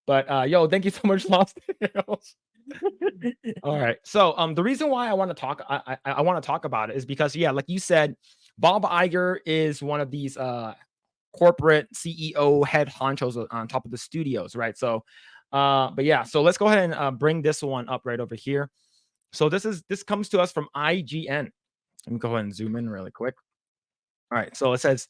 But yo, thank you so much, Lost Tales. All right. So the reason why I want to talk I want to talk about it is because yeah, like you said, Bob Iger is one of these corporate CEO head honchos on top of the studios, right? So but yeah, so let's go ahead and bring this one up right over here. So this comes to us from IGN. Let me go ahead and zoom in really quick. All right. So it says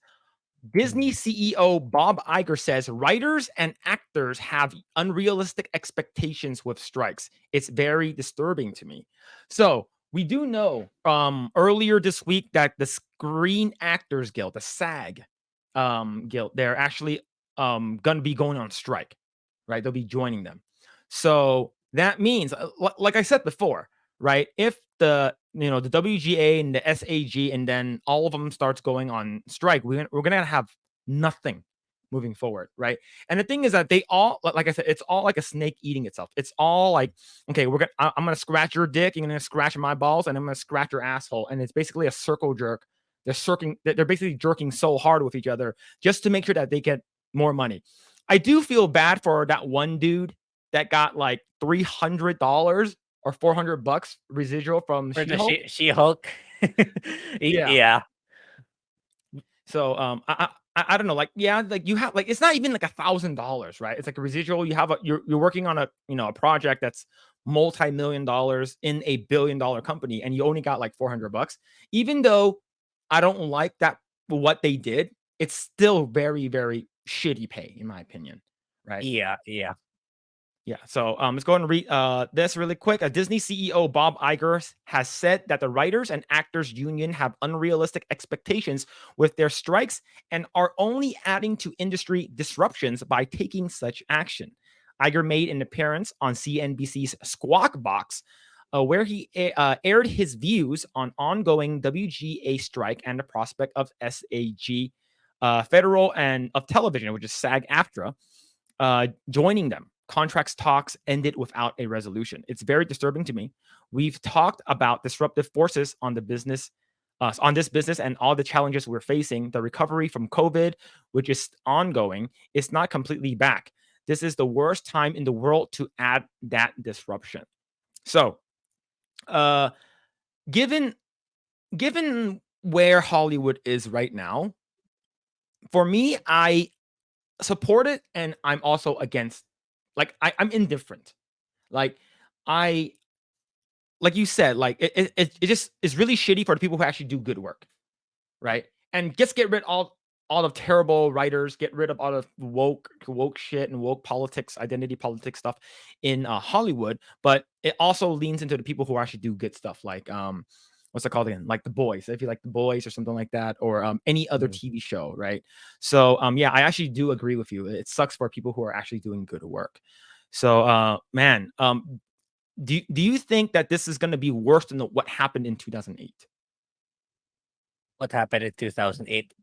Disney CEO Bob Iger says writers and actors have unrealistic expectations with strikes. It's very disturbing to me. So we do know earlier this week that the Screen Actors Guild, the SAG Guild, they're actually going to be going on strike, right? They'll be joining them. So that means, like I said before, right? If the the WGA and the SAG and then all of them starts going on strike, we're gonna have nothing moving forward, right? And the thing is that they all, like I said, it's all like a snake eating itself. It's all like, okay, I'm gonna scratch your dick, you're gonna scratch my balls, and I'm gonna scratch your asshole, and it's basically a circle jerk. They're basically jerking so hard with each other just to make sure that they get more money. I do feel bad for that one dude that got like $300 or $400 residual from For the She-Hulk. She-Hulk. Yeah. Yeah. So I don't know, like yeah, like you have like it's not even like $1,000, right? It's like a residual. You have you're working on a project that's multi-million dollars in a billion-dollar company, and you only got like $400. Even though I don't like that what they did, it's still very very shitty pay in my opinion, right? Yeah. Yeah. Yeah, so let's go ahead and read this really quick. A Disney CEO Bob Iger has said that the writers and actors union have unrealistic expectations with their strikes and are only adding to industry disruptions by taking such action. Iger made an appearance on CNBC's Squawk Box, where he aired his views on ongoing WGA strike and the prospect of SAG, Federal and of Television, which is SAG AFTRA, joining them. Contracts talks ended without a resolution. It's very disturbing to me. We've talked about disruptive forces on this business and all the challenges we're facing. The recovery from COVID, which is ongoing, is not completely back. This is the worst time in the world to add that disruption. So, uh, given given where Hollywood is right now, for me, I support it and I'm also against. Like I'm indifferent. Like I like you said, like it just is really shitty for the people who actually do good work, right? And just get rid all of terrible writers, get rid of all of woke shit and woke politics, identity politics stuff in Hollywood. But it also leans into the people who actually do good stuff, like what's it called again? Like The Boys. If you like The Boys or something like that, or any other TV show, right? So yeah, I actually do agree with you. It sucks for people who are actually doing good work. So man, do you think that this is going to be worse than what happened in 2008? What happened in 2008?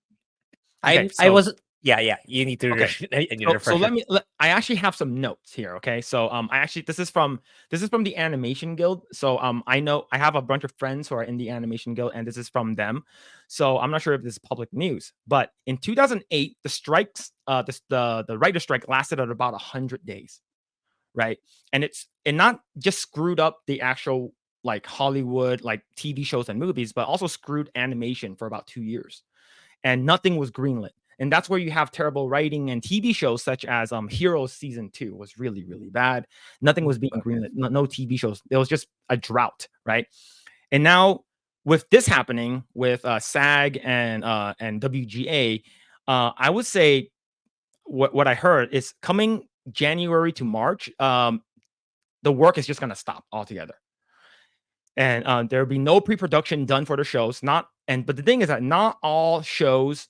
Okay, I so was Yeah. You need to okay. I need a So refresher. I actually have some notes here, okay? So I actually this is from the Animation Guild. So I know I have a bunch of friends who are in the Animation Guild and this is from them. So I'm not sure if this is public news, but in 2008 the strikes the writer strike lasted at about 100 days, right? And it not just screwed up the actual like Hollywood like TV shows and movies, but also screwed animation for about 2 years. And nothing was greenlit. And that's where you have terrible writing and TV shows such as Heroes season 2 was really really bad. Nothing was being greenlit. No TV shows. There was just a drought, right? And now with this happening with SAG and WGA, I would say what I heard is coming January to March, the work is just going to stop altogether. And there'll be no pre-production done for the shows. But the thing is that not all shows,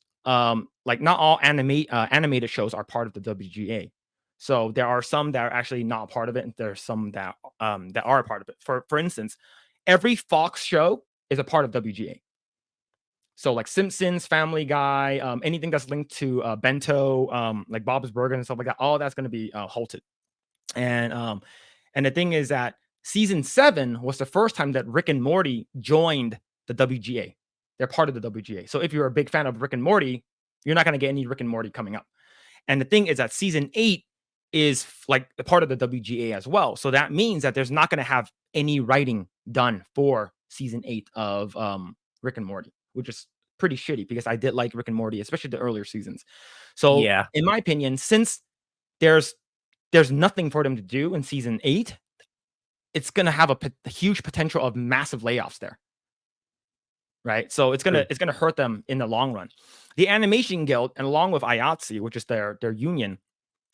like not all animated shows are part of the WGA. So there are some that are actually not part of it, and there's some that are a part of it. For instance, every Fox show is a part of WGA. So like Simpsons, Family Guy, anything that's linked to Bento, like Bob's Burgers and stuff like that, all that's going to be halted. And the thing is that season 7 was the first time that Rick and Morty joined the WGA. They're part of the WGA. So if you're a big fan of Rick and Morty, you're not going to get any Rick and Morty coming up. And the thing is that season 8 is like a part of the WGA as well. So that means that there's not going to have any writing done for season 8 of Rick and Morty, which is pretty shitty because I did like Rick and Morty, especially the earlier seasons. So Yeah. in my opinion, since there's nothing for them to do in season 8, it's going to have a huge potential of massive layoffs there. Right. So it's going to hurt them in the long run. The Animation Guild, and along with IATSE, which is their union,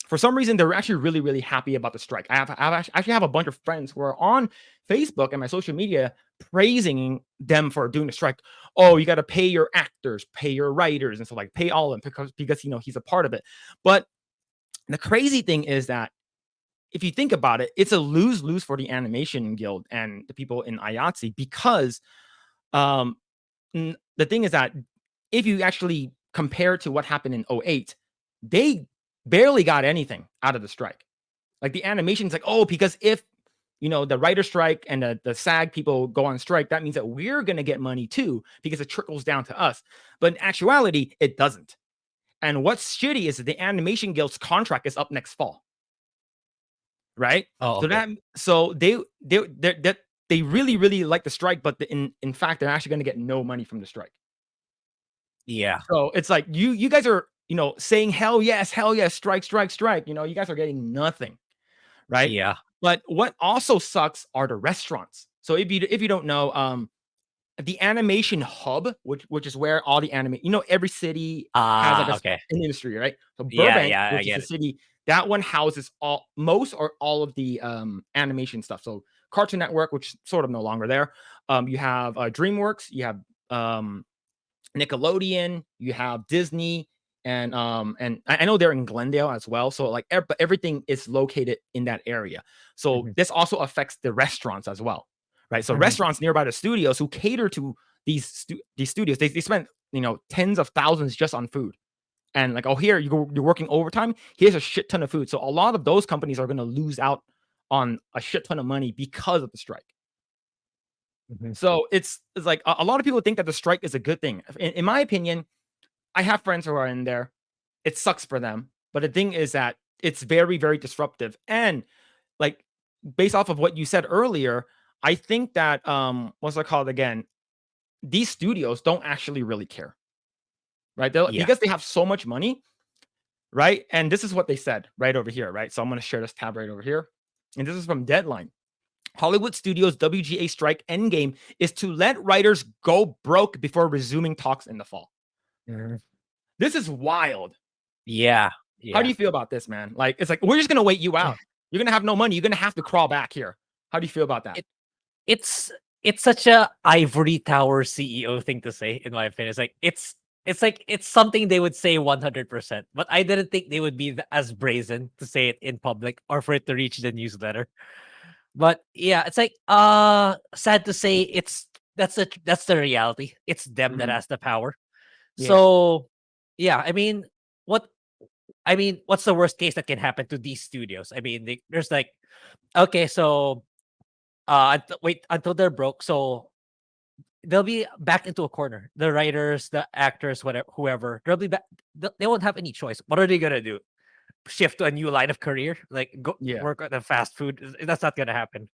for some reason, they're actually really, really happy about the strike. I actually have a bunch of friends who are on Facebook and my social media praising them for doing the strike. Oh, you got to pay your actors, pay your writers, and so like pay all of them because he's a part of it. But the crazy thing is that if you think about it, it's a lose-lose for the Animation Guild and the people in IATSE because the thing is that if you actually compare to what happened in 08, they barely got anything out of the strike. Like the animation's like, oh, because if the writer strike and the SAG people go on strike, that means that we're gonna get money too, because it trickles down to us. But in actuality, it doesn't. And what's shitty is that the Animation Guild's contract is up next fall. Right? Oh, So okay. they really, really like the strike, but in fact, they're actually gonna get no money from the strike. Yeah. So it's like you guys are, saying hell yes, strike, strike, strike. You guys are getting nothing, right? Yeah. But what also sucks are the restaurants. So if you don't know, the animation hub, which is where all the anime, every city has like Okay. an industry, right? So Yeah, Burbank, yeah, I which is get the it. city, that one houses most or all of the animation stuff. So Cartoon Network, which is sort of no longer there. You have DreamWorks, you have Nickelodeon, you have Disney, and I know they're in Glendale as well. So like but everything is located in that area. So Mhm. this also affects the restaurants as well, right? So Mhm. restaurants nearby the studios who cater to these studios, they spend tens of thousands just on food. And like, oh, here you're working overtime. Here's a shit ton of food. So a lot of those companies are going to lose out on a shit ton of money because of the strike. Mhm. So it's like a lot of people think that the strike is a good thing. In my opinion, I have friends who are in there. It sucks for them. But the thing is that it's very, very disruptive. And like based off of what you said earlier, I think that what's it called again? These studios don't actually really care. Right? Yeah. Because they have so much money, right? And this is what they said right over here, right? So I'm gonna share this tab right over here. And this is from Deadline. Hollywood Studios' WGA strike endgame is to let writers go broke before resuming talks in the fall. Mhm. This is wild. Yeah. How do Yeah. you feel about this, man? Like, it's like, we're just gonna wait you out. You're gonna have no money. You're gonna have to crawl back here. How do you feel about that? It it's it's such a ivory tower CEO thing to say, in my opinion. It's something they would say 100%, but I didn't think they would be as brazen to say it in public or for it to reach the newsletter. But yeah, it's like sad to say that's the reality. It's them that Mhm. has the power. Yeah. So yeah, what what's the worst case that can happen to these studios? There's like, okay, so wait until they're broke. So they'll be backed into a corner. The writers, the actors, whatever, whoever, they'll be back. They won't have any choice. What are they gonna do? Shift to a new line of career, like go Yeah. work at the fast food? That's not gonna happen.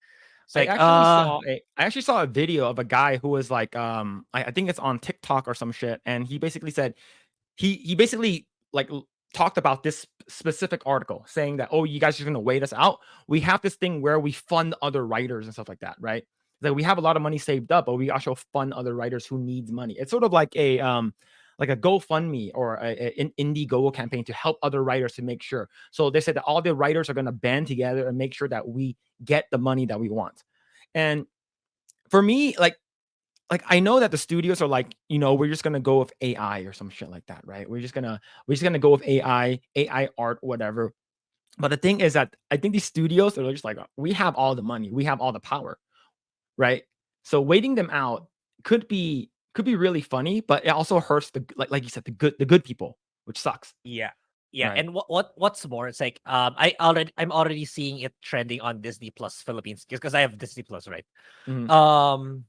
It's I like, actually saw a video of a guy who was like, I think it's on TikTok or some shit, and he basically said he basically like talked about this specific article, saying that, oh, you guys are gonna wait us out. We have this thing where we fund other writers and stuff like that, right? Like we have a lot of money saved up, but we also fund other writers who needs money. It's sort of like a GoFundMe or an Indiegogo campaign to help other writers to make sure. So they said that all the writers are gonna band together and make sure that we get the money that we want. And for me, like I know that the studios are like, we're just gonna go with AI or some shit like that, right? We're just gonna go with AI art, whatever. But the thing is that I think these studios are just like, we have all the money, we have all the power, right? So waiting them out could be really funny, but it also hurts like you said, the good people, which sucks, yeah, yeah. right? And what's more, it's like, I'm already seeing it trending on Disney Plus Philippines because I have Disney Plus, right? Mhm. Um,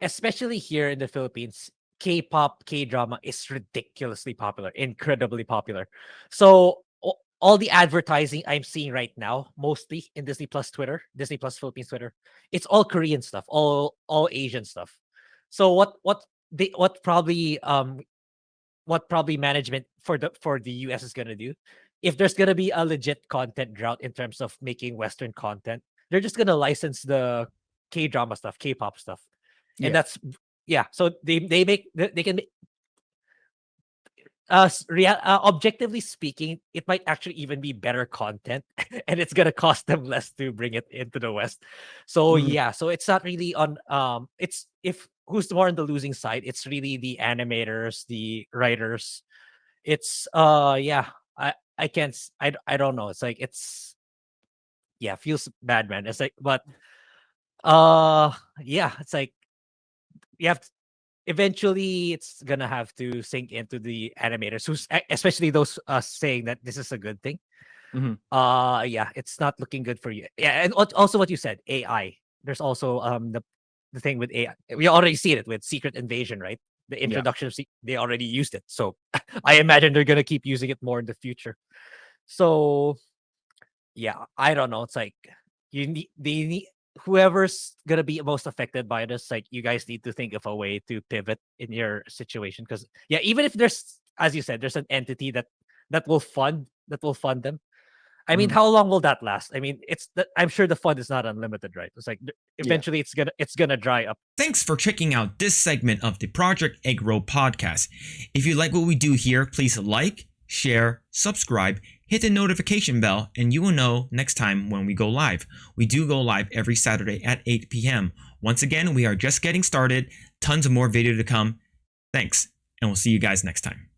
Especially here in the Philippines, K-pop, K-drama is ridiculously popular, incredibly popular. So all the advertising I'm seeing right now, mostly in Disney Plus Twitter, Disney Plus Philippines Twitter, it's all Korean stuff, all Asian stuff. So what probably management for the US is gonna do, if there's gonna be a legit content drought in terms of making Western content, they're just gonna license the K-drama stuff, K-pop stuff, and Yeah. that's yeah. So they can objectively speaking, it might actually even be better content, and it's gonna cost them less to bring it into the West. So Mhm. yeah, so it's not really on it's if who's more on the losing side, it's really the animators, the writers. It's yeah, I can't I don't know. It's like it's yeah, feels bad, man. It's like but yeah, it's like you have eventually it's gonna have to sink into the animators who's especially those saying that this is a good thing. Mhm. Yeah, it's not looking good for you. Yeah, and also what you said, AI. There's also the thing with AI. We already see it with Secret Invasion, right? The Yeah. introduction of they already used it. So I imagine they're gonna keep using it more in the future. So yeah, I don't know. It's like they need whoever's gonna be most affected by this. Like you guys need to think of a way to pivot in your situation because yeah, even if there's as you said, there's an entity that will fund them. I mean, Mhm. how long will that last? I mean, I'm sure the fund is not unlimited, right? It's like Yeah. eventually it's gonna dry up. Thanks for checking out this segment of the Project Eggroll podcast. If you like what we do here, please like, share, subscribe, hit the notification bell, and you will know next time when we go live. We do go live every Saturday at 8 p.m. Once again, we are just getting started. Tons of more video to come. Thanks, and we'll see you guys next time.